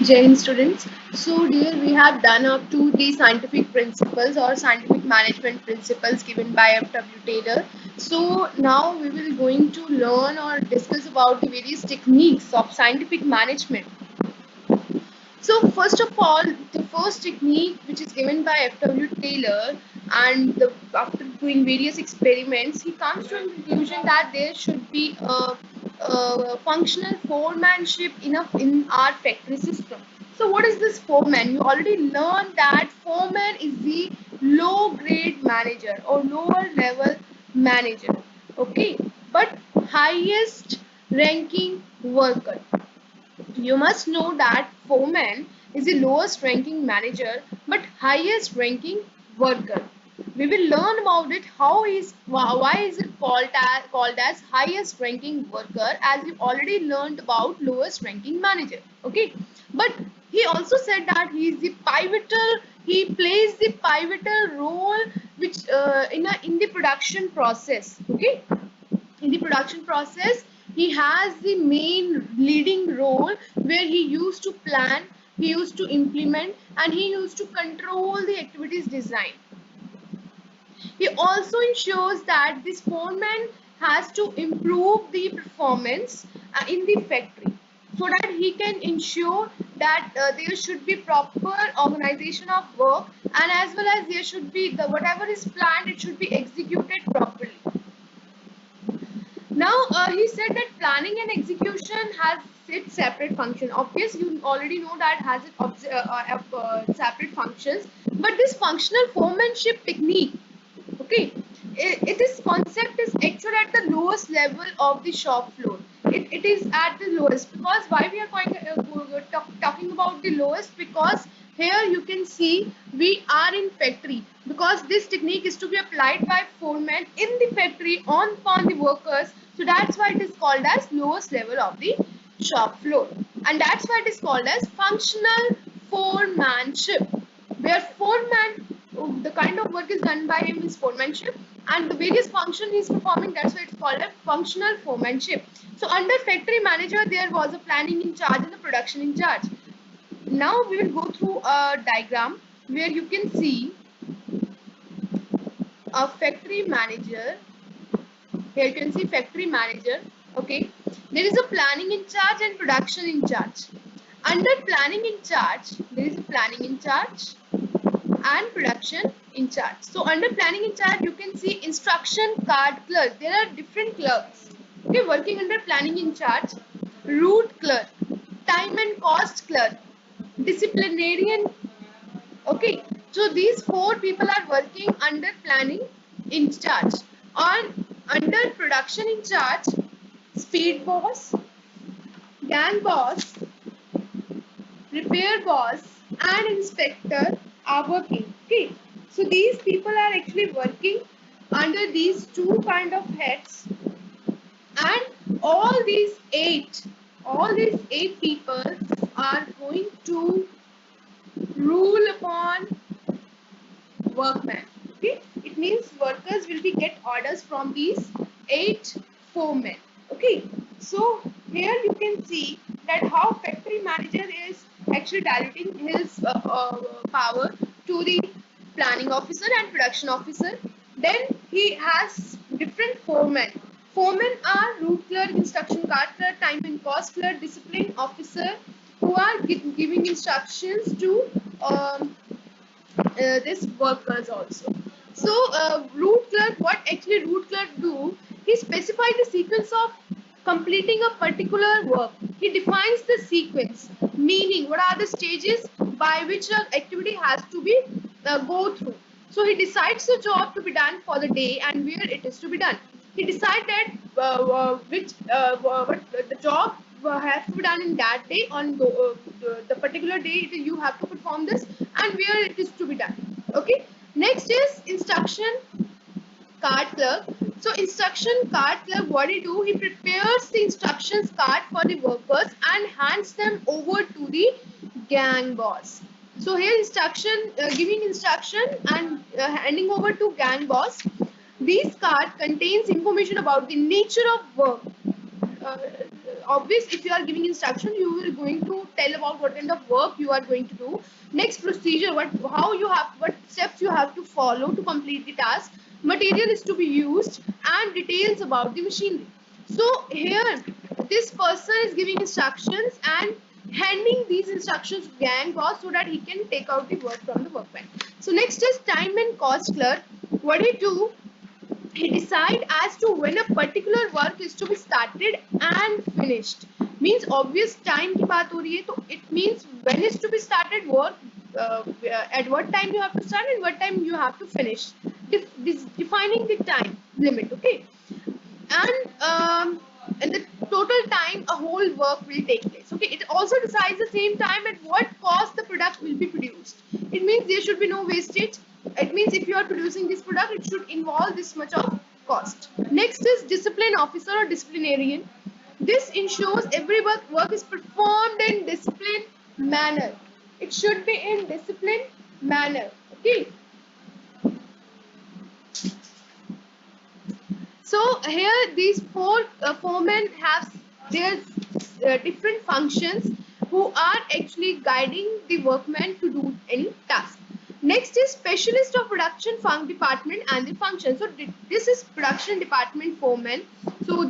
Jai Hind students. So dear, we have done up to the scientific principles or scientific management principles given by F.W. Taylor. So now we will going to learn or discuss about the various techniques of scientific management. So first of all, the first technique which is given by F.W. Taylor, and after doing various experiments, he comes to a conclusion that there should be a functional foremanship in our factory system. So what is this foreman? You already learned that foreman is the low grade manager or lower level manager. Okay, but highest ranking worker. You must know that foreman is the lowest ranking manager but highest ranking worker. We will learn about it. Why is it called as highest ranking worker, as we already learned about lowest ranking manager. Okay, but he also said that he plays the pivotal role which in the production process. Okay, in the production process he has the main leading role, where he used to plan, he used to implement, and he used to control the activities design. He also ensures that this foreman has to improve the performance in the factory, so that he can ensure that there should be proper organization of work, and as well as there should be the whatever is planned, it should be executed properly. Now, he said that planning and execution has its separate function. Obviously, you already know that has separate functions. But this functional foremanship technique, okay, this concept is actually at the lowest level of the shop floor. It is at the lowest, because why we are talking about the lowest, because here you can see we are in factory, because this technique is to be applied by foreman in the factory on the workers. So that's why it is called as lowest level of the shop floor, and that's why it is called as functional foremanship, where foreman, the kind of work is done by him is foremanship, and the various function he is performing, that's why it's called a functional foremanship. So under factory manager there was a planning in charge and the production in charge. Now we will go through a diagram where you can see a factory manager. Here you can see factory manager. Okay, there is a planning in charge and production in charge. Under planning in charge, there is a planning in charge and production in charge. So under planning in charge, you can see instruction card clerk. There are different clerks. Okay, working under planning in charge: route clerk, time and cost clerk, disciplinarian. Okay, so these four people are working under planning in charge. On under production in charge, speed boss, gang boss, repair boss, and inspector are working. Okay, so these people are actually working under these two kind of heads, and all these eight people are going to rule upon workmen. Okay, it means workers will be get orders from these eight foremen. Okay, so here you can see that how factory manager is actually diluting his power to the planning officer and production officer. Then he has different foremen. Foremen are route clerk, instruction card clerk, time and cost clerk, discipline officer, who are giving instructions to this workers also. So root clerk, what actually root clerk do? He specifies the sequence of completing a particular work. He defines the sequence, meaning what are the stages by which an activity has to be go through. So he decides the job to be done for the day and where it is to be done. He decided which what the job has to be done in that day, on the particular day you have to perform this, and where it is to be done. Okay, next is instruction card clerk. So instruction card clerk, what he do, he prepares the instructions card for the workers and hands them over to the gang boss. So here instruction giving instruction and handing over to gang boss. These card contains information about the nature of work, uh, obvious, if you are giving instruction, you will going to tell about what kind of work you are going to do. Next procedure, what steps you have to follow to complete the task. Material is to be used and details about the machinery. So here this person is giving instructions and handing these instructions to gang boss so that he can take out the work from the workbench. So next is time and cost clerk. What he do? He decide as to when a particular work is to be started and finished. Means obvious time की बात हो रही है, तो it means when is to be started work, at what time you have to start and what time you have to finish. Defining the time limit, okay, and the total time a whole work will take place. Okay, it also decides the same time at what cost the product will be produced. It means there should be no wastage. It means if you are producing this product, it should involve this much of cost. Next is discipline officer or disciplinarian. This ensures every work is performed in disciplined manner. It should be in disciplined manner. Okay. So here these four foremen have their different functions who are actually guiding the workmen to do any task. Next is specialist of production department and the function. So this is production department foreman. So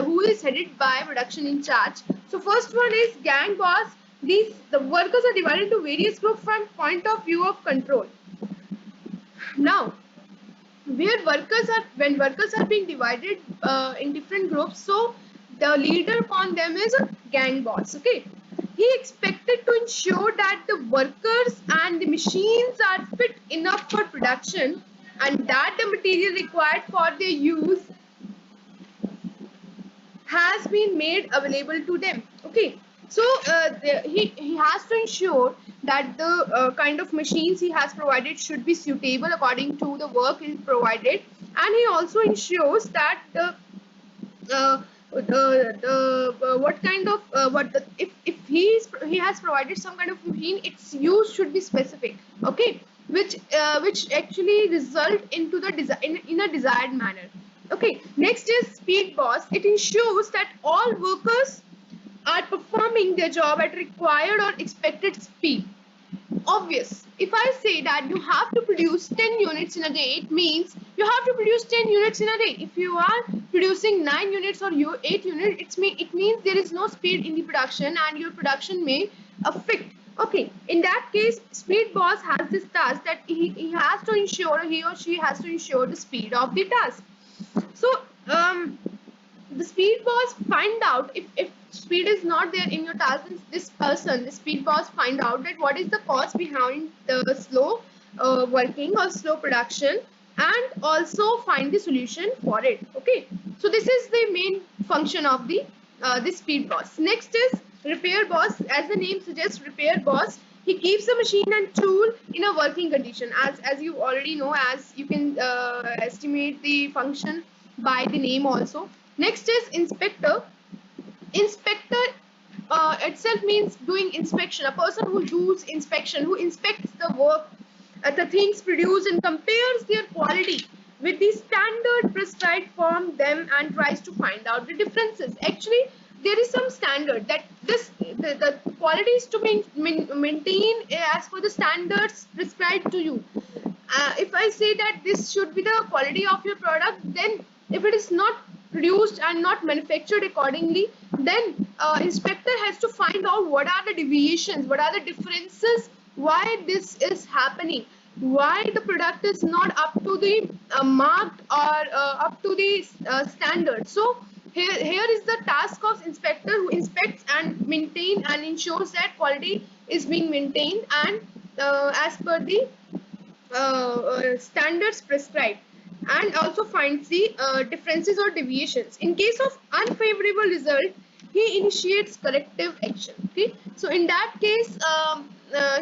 who is headed by production in charge. So first one is gang boss. The workers are divided into various groups from point of view of control. Now when workers are being divided in different groups, so the leader upon them is a gang boss. Okay, he expected to ensure that the workers and the machines are fit enough for production and that the material required for their use has been made available to them. Okay, so he has to ensure that the kind of machines he has provided should be suitable according to the work he provided, and he also ensures that what kind of what the, if he has provided some kind of machine, its use should be specific. Okay, which actually result into the in a desired manner. Okay, next is speed boss. It ensures that all workers are performing their job at required or expected speed. Obvious, if I say that you have to produce 10 units in a day, it means you have to produce 10 units in a day. If you are producing 9 units or 8 units, it means there is no speed in the production and your production may affect. Okay, in that case speed boss has this task that he has to ensure, he or she has to ensure the speed of the task. So the speed boss find out if speed is not there in your task, then the speed boss find out that what is the cause behind the slow working or slow production, and also find the solution for it. Okay, so this is the main function of the speed boss. Next is repair boss. As the name suggests, repair boss, he keeps the machine and tool in a working condition. As you already know, as you can estimate the function by the name also. Next is inspector. Inspector itself means doing inspection. A person who does inspection, who inspects the work, the things produced and compares their quality with the standard prescribed from them and tries to find out the differences. Actually, there is some standard that the quality is to be maintained as per the standards prescribed to you. If I say that this should be the quality of your product, then if it is not produced and not manufactured accordingly, then inspector has to find out what are the deviations, what are the differences, why this is happening, why the product is not up to the marked or up to the standard. So here is the task of inspector, who inspects and maintain and ensures that quality is being maintained and as per the standards prescribed, and also finds the differences or deviations. In case of unfavorable result, he initiates corrective action. Okay, so in that case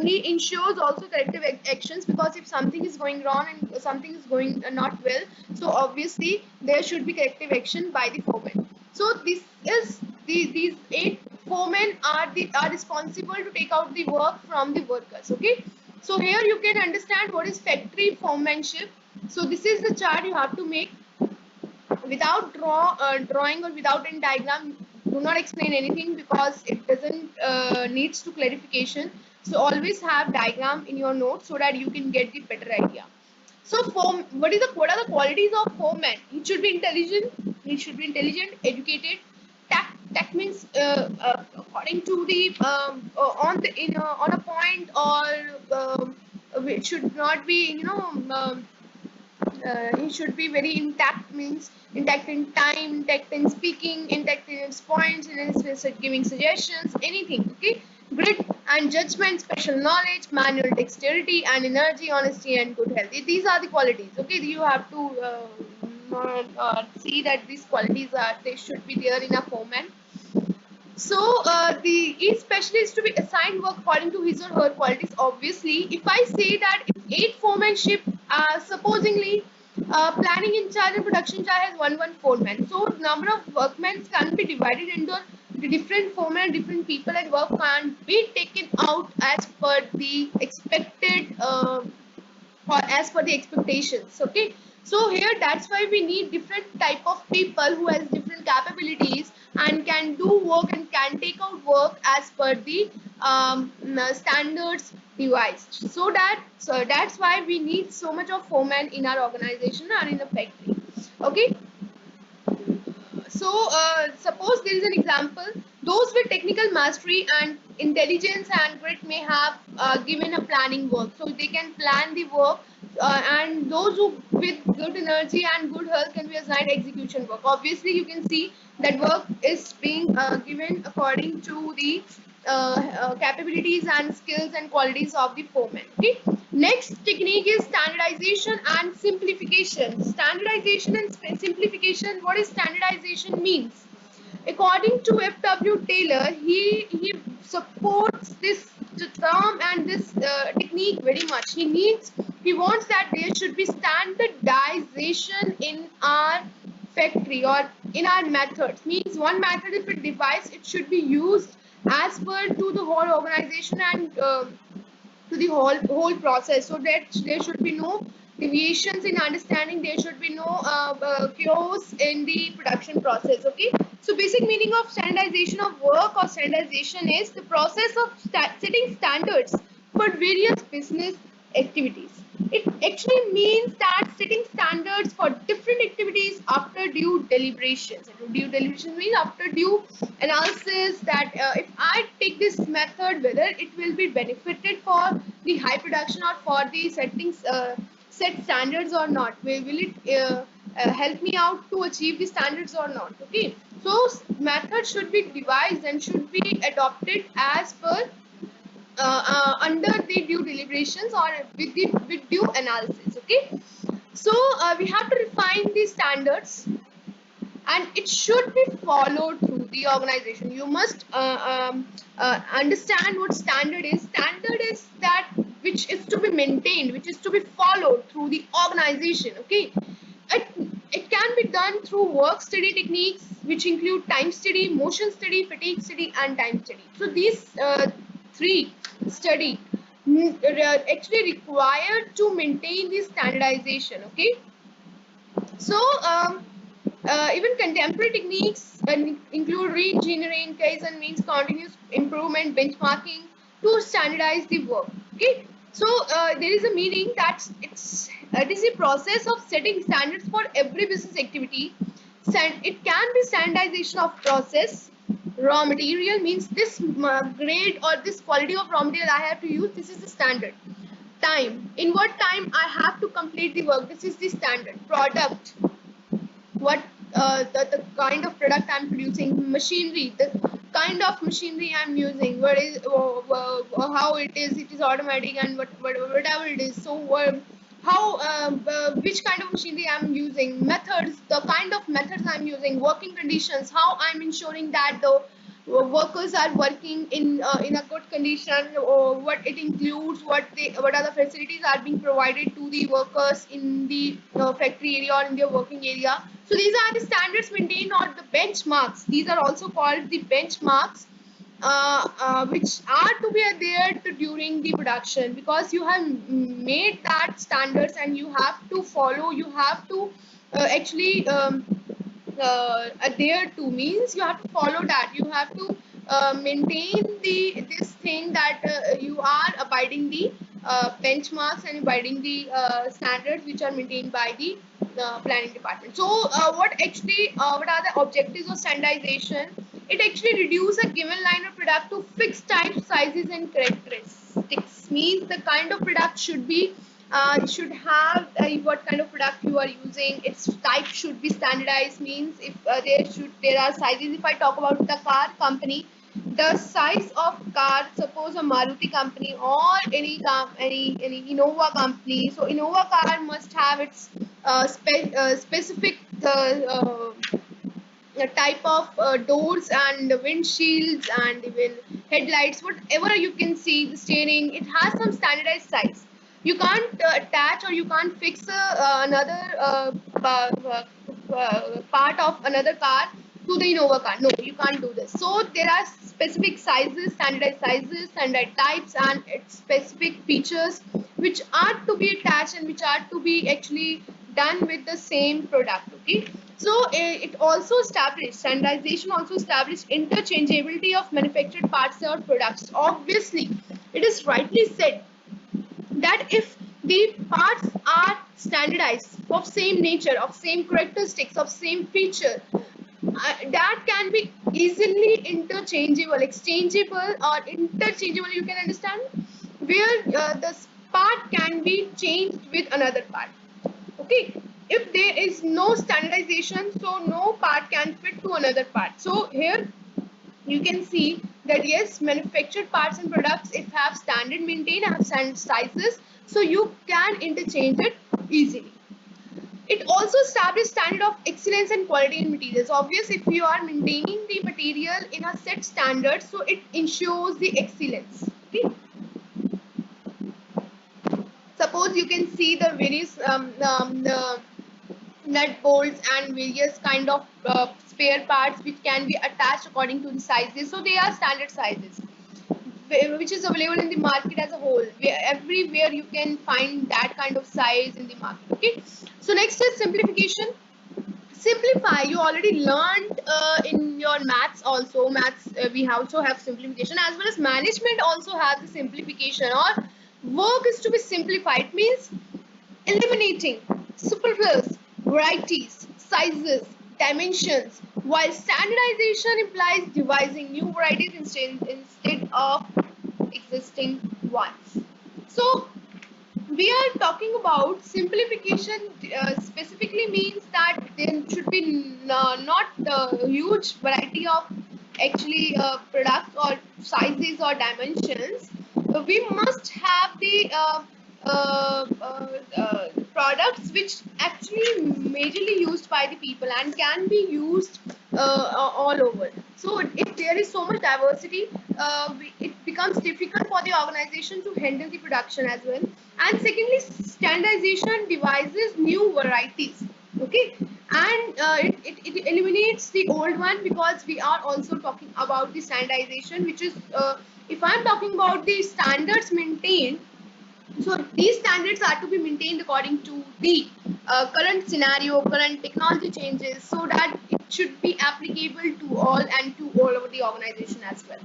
he ensures also corrective actions, because if something is going wrong and something is going not well, so obviously there should be corrective action by the foreman. So this is these 8 foremen are responsible to take out the work from the workers. Okay, so here you can understand what is factory foremanship. So this is the chart you have to make. Without drawing or without any diagram, do not explain anything because it doesn't needs to clarification. So always have diagram in your notes so that you can get the better idea. So form, what are the qualities of foreman? He should be intelligent. He should be intelligent, educated. Tact means according to the on the in on a point, or it should not be he should be very intact, means intact in time, intact in speaking, intact in his points, in his giving suggestions, anything. Okay, grit and judgment, special knowledge, manual dexterity and energy, honesty and good health. These are the qualities. Okay, you have to see that these qualities are, they should be there in a foreman. So the each specialist to be assigned work according to his or her qualities. Obviously, if I say that it's eight foremanship, supposingly planning in charge and production charge has one foreman. So number of workmen can be divided into the different foremen and different people, and work can be taken out as per the expected. Or as per the expectations. Okay, so here that's why we need different type of people who has different capabilities and can do work and can take out work as per the standards devised. So that's why we need so much of foreman in our organization and in the factory. Okay, so suppose there is an example. Those with technical mastery and intelligence and grit may have given a planning work, so they can plan the work. And those who with good energy and good health can be assigned execution work. Obviously, you can see that work is being given according to the capabilities and skills and qualities of the foreman. Okay. Next technique is standardization and simplification. Standardization and simplification. What is standardization means? According to F.W. Taylor, he supports this term and this technique very much. He wants that there should be standardization in our factory or in our methods. Means one method if it device, it should be used as per to the whole organization and to the whole process, so that there should be no deviations in understanding, there should be no chaos in the production process. Okay, so basic meaning of standardization of work or standardization is the process of setting standards for various business activities. It actually means that setting standards for different activities after due deliberations. Due deliberations means after due analysis, that if I take this method, whether it will be benefited for the high production or for the settings set standards or not. Will it help me out to achieve the standards or not? Okay, so method should be devised and should be adopted as per under the due deliberations or with due analysis. Okay, so we have to refine the standards and it should be followed through the organization. You must understand what standard is. Standard is that which is to be maintained, which is to be followed through the organization. Okay, it, it can be done through work study techniques, which include time study, motion study, fatigue study and time study. So these three study actually required to maintain the standardization. Okay, so even contemporary techniques include re-engineering, Kaizen means continuous improvement, benchmarking to standardize the work. Okay, so there is a meaning that it is a process of setting standards for every business activity. It can be standardization of process. Raw material means this grade or this quality of raw material I have to use. This is the standard. Time, in what time I have to complete the work. This is the standard. Product, what the kind of product I'm producing. Machinery, the kind of machinery I'm using, what is how it is automatic and whatever it is. So how which kind of machinery I'm using, methods, the kind of methods I'm using, working conditions, how I'm ensuring that the workers are working in a good condition, or what it includes, what are the facilities are being provided to the workers in the factory area or in their working area. So these are the standards maintained, or the benchmarks. These are also called the benchmarks, which are to be adhered to during the production, because you have made that standards and you have to follow, you have to actually adhere to, means you have to follow that. You have to maintain this thing that you are abiding the benchmarks and abiding the standards which are maintained by the planning department. So what are the objectives of standardization? It actually reduces a given line of product to fixed types, sizes, and characteristics. Means the kind of product should have what kind of product you are using. Its type should be standardized. Means if there are sizes. If I talk about the car company, the size of car, suppose a Maruti company or any Innova company. So Innova car must have its specific type of doors and windshields and even headlights, whatever you can see, the steering, it has some standardized size. You can't attach or you can't fix another part of another car to the Innova car. No, you can't do this. So there are specific sizes, standard types, and its specific features which are to be attached and which are to be actually done with the same product. Okay. So it also established standardization also established interchangeability of manufactured parts or products. Obviously, it is rightly said that if the parts are standardized, of same nature, of same characteristics, of same feature, that can be easily interchangeable, exchangeable, or interchangeable. You can understand, where the part can be changed with another part. Okay. If there is no standardization, so no part can fit to another part. So here you can see that yes, manufactured parts and products, if have standard maintained, have standard sizes, so you can interchange it easily. It also establishes standard of excellence and quality in materials. Obvious, if you are maintaining the material in a set standard, so it ensures the excellence. Okay. Suppose you can see the various nut bolts and various kind of spare parts which can be attached according to the sizes. So they are standard sizes which is available in the market as a whole. Everywhere you can find that kind of size in the market. Okay. So next is simplification. Simplify, you already learned in your maths. Also maths, we also have simplification, as well as management also has the simplification, or work is to be simplified. Means eliminating superfluous varieties, sizes, dimensions, while standardization implies devising new varieties instead of existing ones. So we are talking about simplification, specifically means that there should be not a huge variety of actually products or sizes or dimensions. We must have the products which actually majorly used by the people and can be used all over. So if there is so much diversity, it becomes difficult for the organization to handle the production as well. And secondly, standardization devises new varieties. Okay. And it eliminates the old one, because we are also talking about the standardization, which is if I'm talking about the standards maintained, so these standards are to be maintained according to the current scenario, current technology changes, so that it should be applicable to all and to all over the organization as well.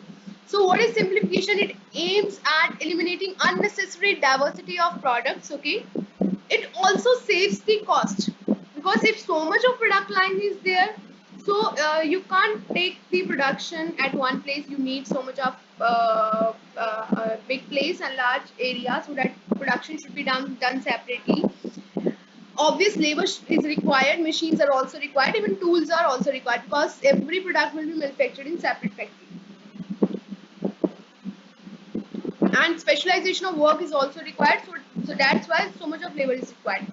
So what is simplification? It aims at eliminating unnecessary diversity of products. Okay. It also saves the cost, because if so much of product line is there, so you can't take the production at one place. You need so much of big place and large area, so that production should be done separately. Obvious labor is required, machines are also required, even tools are also required, because every product will be manufactured in separate factory, and specialization of work is also required. So that's why so much of labor is required.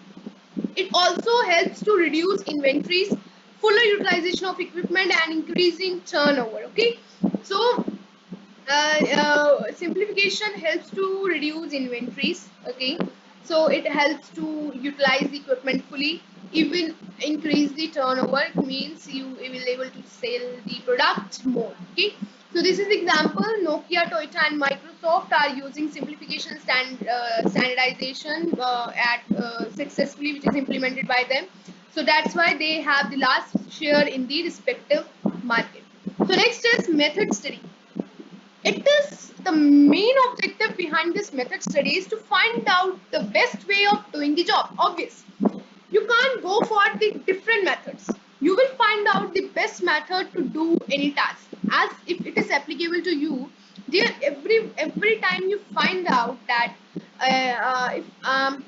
It also helps to reduce inventories, fuller utilization of equipment, and increasing turnover. Okay. So simplification helps to reduce inventories. Okay. So it helps to utilize the equipment fully, even increase the turnover. It means you will able to sell the product more. Okay. So this is example. Nokia, Toyota, and Microsoft are using simplification standardization at successfully, which is implemented by them. So that's why they have the last share in the respective market. So next is method study. It is the main objective behind this method study is to find out the best way of doing the job. Obvious. You can't go for the different methods. You will find out the best method to do any task as if it is applicable to you. Dear, every time you find out that if I'm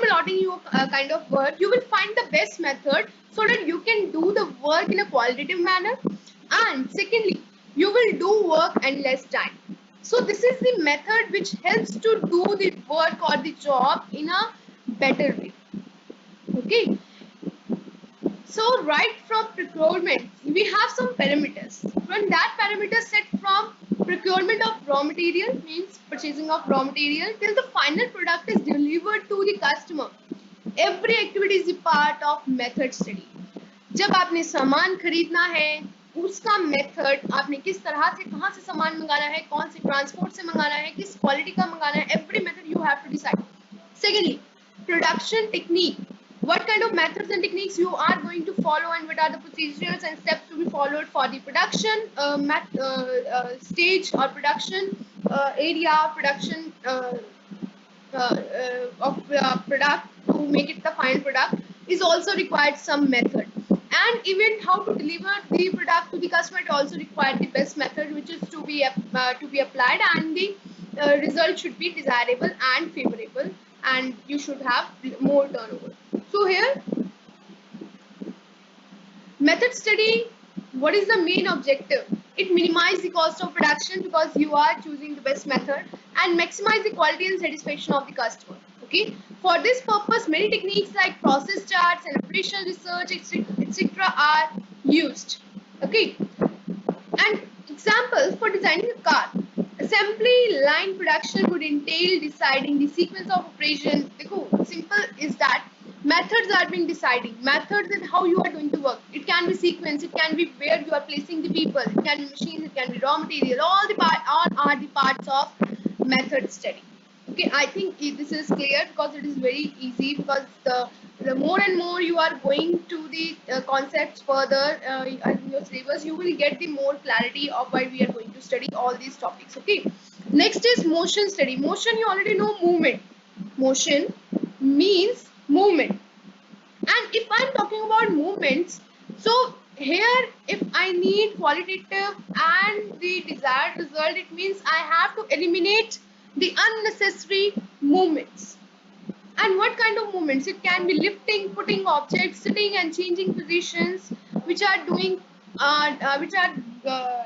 allotting you a kind of work, you will find the best method so that you can do the work in a qualitative manner. And secondly, you will do work in less time. So this is the method which helps to do the work or the job in a better way. Okay. So right from procurement, we have some parameters. From that parameter set from procurement of raw material, means purchasing of raw material, till the final product is delivered to the customer. Every activity is a part of method study. जब आपने सामान खरीदना है, उसका method आपने किस तरह से कहाँ से सामान मंगाना है, कौन से ट्रांसपोर्ट से मंगाना है, किस क्वालिटी का मंगाना है, every method you have to decide. Secondly, production technique. What kind of methods and techniques you are going to follow and what are the procedures and steps to be followed for the production stage or production area, production of product to make it the final product is also required some method. And even how to deliver the product to the customer, it also required the best method which is to be applied, and the result should be desirable and favorable, and you should have more turnover. So here, method study, what is the main objective? It minimizes the cost of production because you are choosing the best method, and maximize the quality and satisfaction of the customer. Okay. For this purpose, many techniques like process charts and operational research, etc., are used. Okay. And examples for designing a car. Assembly line production would entail deciding the sequence of operation. देखो, simple is that methods are being deciding. Methods and how you are going to work. It can be sequence, it can be where you are placing the people, it can be machines, it can be raw material. All are the parts of method study. Okay, I think this is clear because it is very easy, because the more and more you are going to the concepts further in your syllabus, you will get the more clarity of why we are going to study all these topics. Okay, next is motion study. Motion, you already know, movement. Motion means movement. And if I'm talking about movements, so here if I need qualitative and the desired result, it means I have to eliminate the unnecessary movements. And what kind of movements? It can be lifting, putting objects, sitting and changing positions, which are doing which are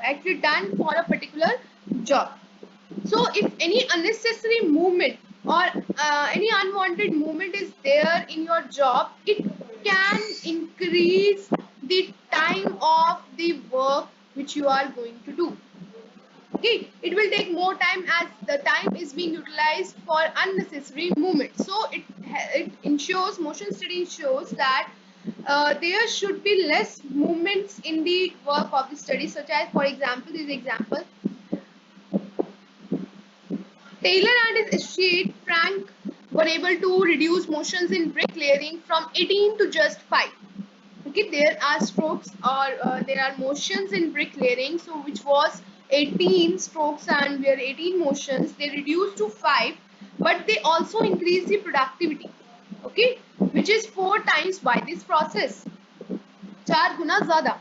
actually done for a particular job. So if any unnecessary movement or any unwanted movement is there in your job, it can increase the time of the work which you are going to do. Okay, it will take more time as the time is being utilized for unnecessary movement. So it ensures, motion study ensures that there should be less movements in the work of the study, such as, for example, this example, Taylor and his associate Frank were able to reduce motions in bricklaying from 18 to just 5. Okay, there are strokes or there are motions in bricklaying, so which was 18 strokes and were 18 motions, they reduced to 5, but they also increase the productivity. Okay, which is 4 times by this process. 4 गुना ज़्यादा.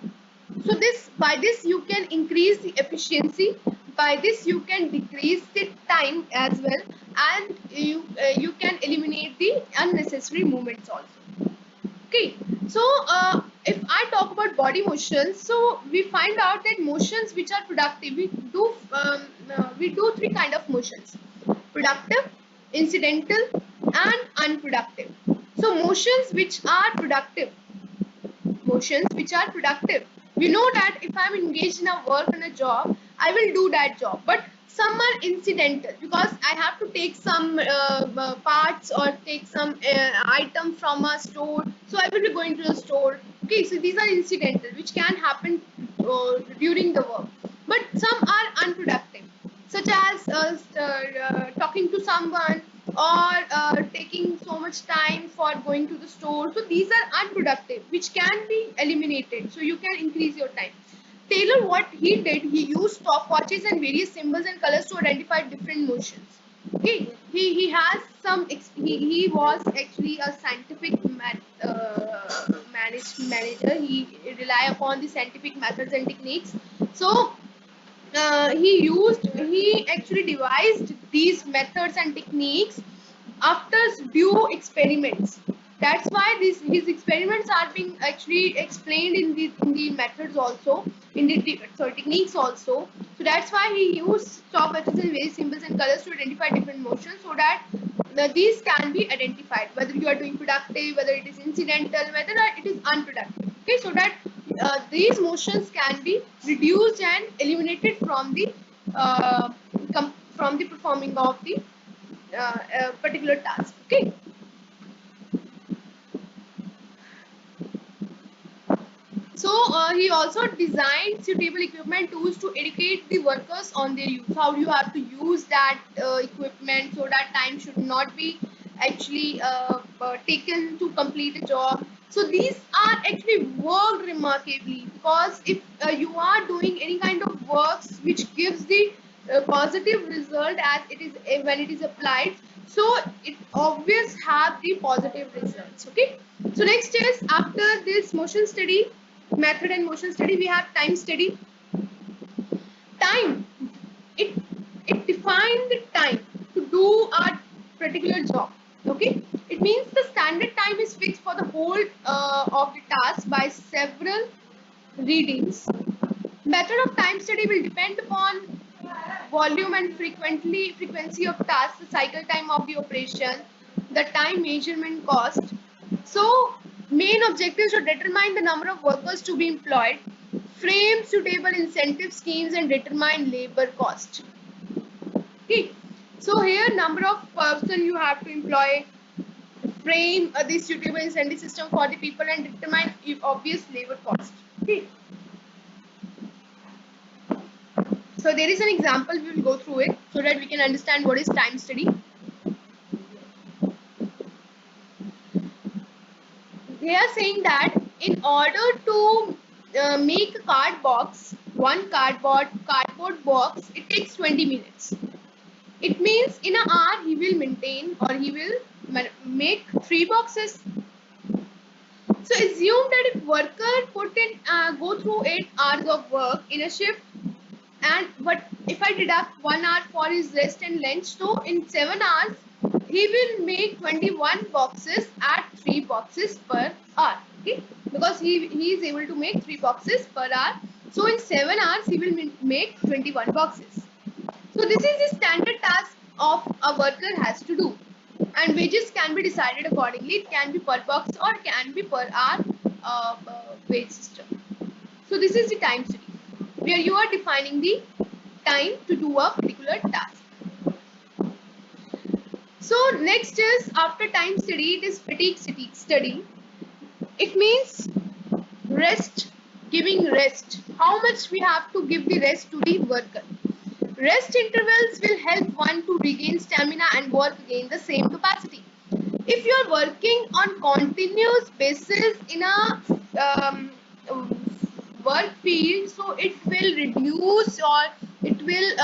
So by this you can increase the efficiency. By this you can decrease the time as well, and you can eliminate the unnecessary movements also. Okay, so if I talk about body motions, so we find out that motions which are productive, we do three kind of motions: productive, incidental, and unproductive. So motions which are productive, we know that if I'm engaged in a work and a job, I will do that job. But some are incidental because I have to take some parts or take some item from a store, so I will be going to the store. Okay, so these are incidental which can happen during the work. But some are unproductive, such as talking to someone, or taking so much time for going to the store. So these are unproductive, which can be eliminated. So you can increase your time. Taylor, what he did, he used stopwatches and various symbols and colors to identify different motions. He has some. He was actually a scientific manager. He rely upon the scientific methods and techniques. So he actually devised these methods and techniques after due experiments. That's why his experiments are being actually explained in the methods also, in the techniques also. So that's why he used stopwatches and various symbols and colors to identify different motions, so that these can be identified whether you are doing productive, whether it is incidental, whether it is unproductive. Okay, so that these motions can be reduced and eliminated from the from the performing of the particular task. Okay. So he also designed suitable equipment tools to educate the workers on their use. How you have to use that equipment, so that time should not be actually taken to complete a job. So these are actually worked remarkably, because if you are doing any kind of works which gives the positive result as it is when it is applied, so it always have the positive results. Okay. So next is, after this motion study, method and motion study, we have time study. Time, it it defines the time to do a particular job. Okay, it means the standard time is fixed for the whole of the task by several readings. Method of time study will depend upon volume and frequency of tasks, the cycle time of the operation, the time measurement cost. So main objectives to determine the number of workers to be employed, frame suitable incentive schemes and determine labor cost. Okay. So here number of person you have to employ, frame the suitable incentive system for the people and determine obvious labor cost. Okay. So there is an example, we will go through it so that we can understand what is time study. They are saying that in order to make a one cardboard box, it takes 20 minutes. It means in an hour he will maintain, or he will make 3 boxes. So assume that if worker put in go through 8 hours of work in a shift, and but if I deduct 1 hour for his rest and lunch, so in 7 hours he will make 21 boxes at 3 boxes per hour. Okay, because he is able to make 3 boxes per hour. So in 7 hours he will make 21 boxes. So this is the standard task of a worker has to do, and wages can be decided accordingly. It can be per box or can be per hour wage system. So this is the time study, where you are defining the time to do a particular task. So next is, after time study, it is fatigue study. It means rest, giving rest. How much we have to give the rest to the worker. Rest intervals will help one to regain stamina and work again the same capacity. If you are working on continuous basis in a work field, so it will reduce, or it will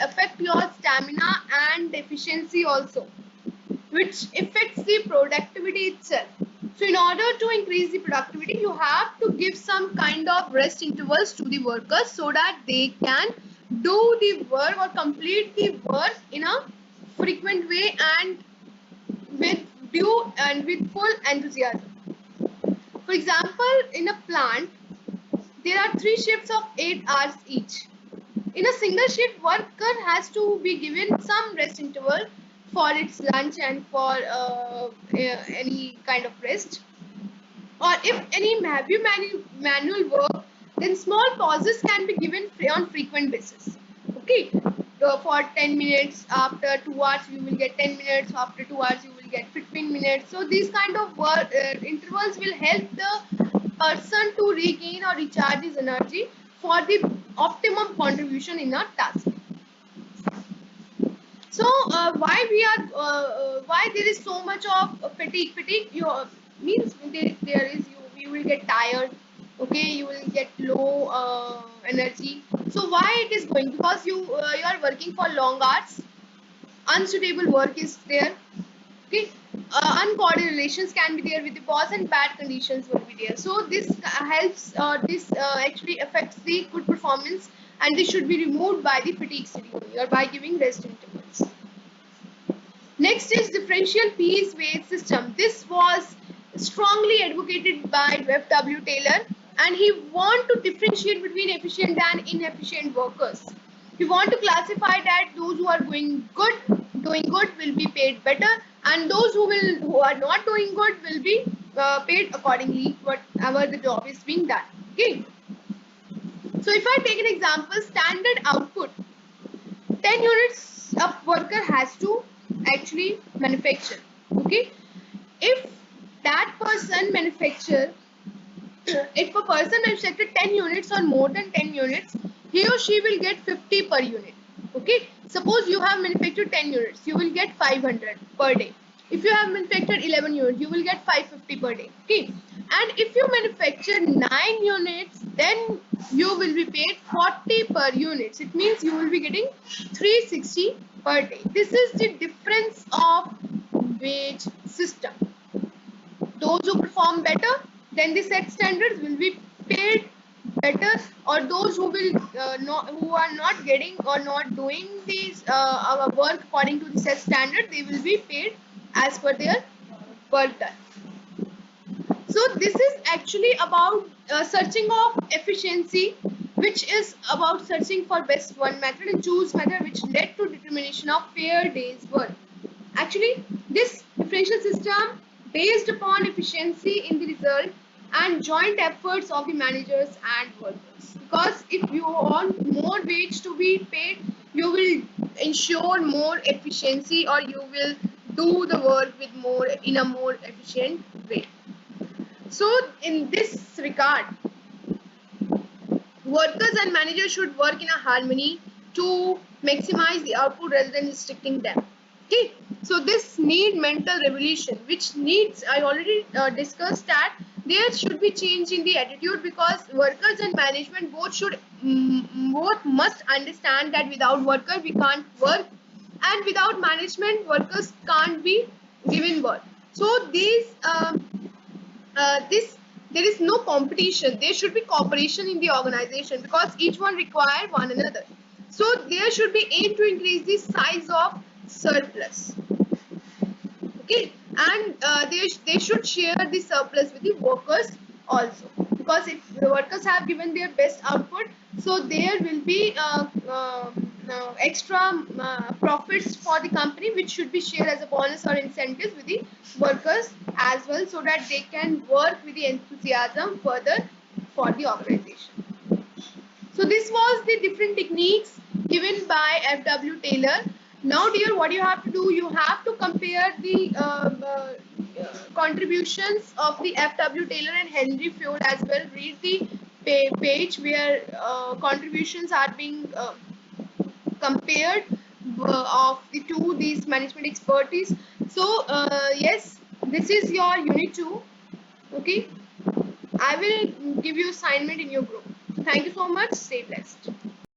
affect your stamina and efficiency also, which affects the productivity itself. So in order to increase the productivity, you have to give some kind of rest intervals to the workers, so that they can do the work or complete the work in a frequent way and with due and with full enthusiasm. For example, in a plant, there are 3 shifts of 8 hours each. In a single shift, worker has to be given some rest interval for its lunch and for any kind of rest. Or if any heavy manual work, then small pauses can be given on frequent basis. Okay, for 10 minutes, after 2 hours you will get 10 minutes, after 2 hours you will get 15 minutes. So these kind of work intervals will help the person to regain or recharge his energy for the optimum contribution in a task. So why there is so much of fatigue? Fatigue you means there is you will get tired. Okay, you will get low energy. So why it is going? Because you are working for long hours. Unsuitable work is there. Okay, uncoordinated relations can be there with the boss, and bad conditions will be there. So this helps. This actually affects the good performance, and this should be removed by the fatigue ceremony or by giving rest intervals. Next is differential piece weight system. This was strongly advocated by F.W. Taylor, and he want to differentiate between efficient and inefficient workers. He want to classify that those who are doing good will be paid better, and those who are not doing good will be paid accordingly, whatever the job is being done. Okay. So if I take an example, standard output 10 units a worker has to actually manufacture. Okay, if that person manufacture if a person manufacture 10 units or more than 10 units, he or she will get 50 per unit. Okay, suppose you have manufactured 10 units, you will get 500 per day. If you have manufactured 11 units, you will get 550 per day. Okay, and if you manufacture 9 units, then you will be paid 40 per units. It means you will be getting 360 per day. This is the difference of wage system. Those who perform better than the set standards will be paid better, or those who are not getting or not doing these work according to the set standard, they will be paid as per their work done. So this is actually about searching of efficiency, which is about searching for best one method and choose method, which led to determination of fair day's work. Actually, this differential system based upon efficiency in the result and joint efforts of the managers and workers. Because if you want more wage to be paid, you will ensure more efficiency, or you will do the work with more in a more efficient way. So, in this regard, workers and managers should work in a harmony to maximize the output rather than restricting them. Okay, so this need mental revolution, which needs I already discussed that there should be change in the attitude, because workers and management both must understand that without worker we can't work, and without management workers can't be given work. So this there is no competition, there should be cooperation in the organization, because each one require one another. So there should be aim to increase the size of surplus. Okay, and they should share the surplus with the workers also, because if the workers have given their best output, so there will be extra profits for the company, which should be shared as a bonus or incentives with the workers as well, so that they can work with the enthusiasm further for the organization. So this was the different techniques given by F.W. Taylor. Now, dear, what you have to do, you have to compare the contributions of the F.W. Taylor and Henry Ford as well. Read the page where contributions are being compared of the two these management expertise. So yes, this is your unit 2. Okay, I will give you assignment in your group. Thank you so much. Stay blessed.